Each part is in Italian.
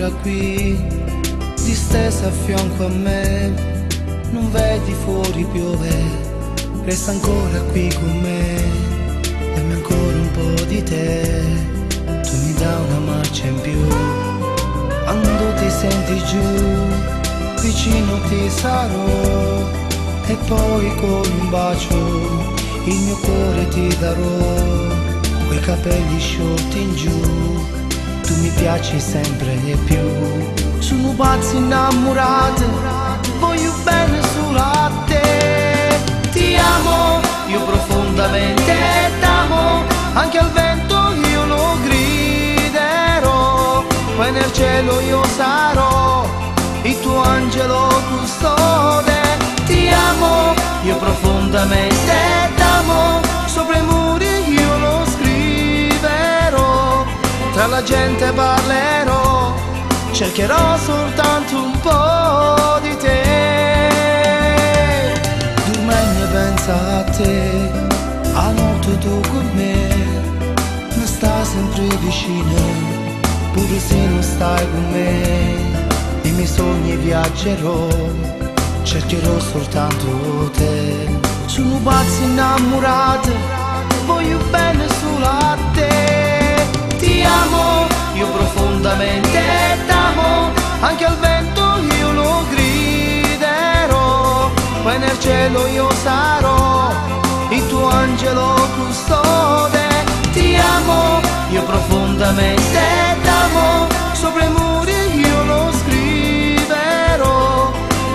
ancora qui, distesa a fianco a me. Non vedi fuori piove, resta ancora qui con me. Dammi ancora un po' di te, tu mi dai una marcia in più. Quando ti senti giù, vicino ti sarò, e poi con un bacio il mio cuore ti darò. Quei capelli sciolti in giù, tu mi piaci sempre di più. Sono pazzo innamorato, voglio bene solo a te. Ti amo, io profondamente t'amo, anche al vento io lo griderò. Poi nel cielo io sarò il tuo angelo custode. Ti amo, io profondamente t'amo, sopra i muri io lo scriverò. Tra la gente parlerò, cercherò soltanto un po' di te. Dormendo pensa a te, a notte tu con me, mi stai sempre vicino, pure se non stai con me. Nei miei sogni viaggerò, cercherò soltanto te. Sono pazzo innamorato, voglio bene solo a te. Ti amo, io profondamente t'amo, anche al vento io lo griderò. Poi nel cielo io sarò il tuo angelo custode. Ti amo, io profondamente t'amo, sopra i muri io lo scriverò.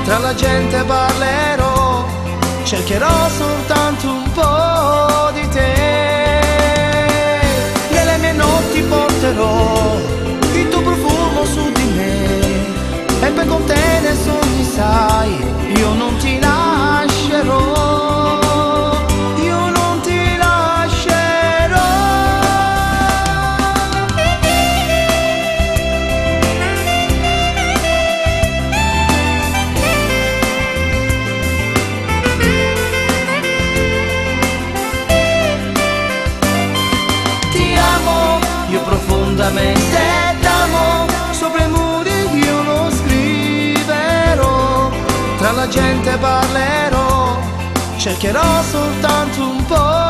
Tra la gente parlerò, cercherò soltanto un po' di te. Nelle mie notti porterò il tuo profumo su di me, e poi con te nei sogni sai, io non ti lascerò, io non ti lascerò. Ti amo, io profondamente t'amo, sopra i muri io lo scriverò. Tra la gente parlerò, cercherò soltanto un po'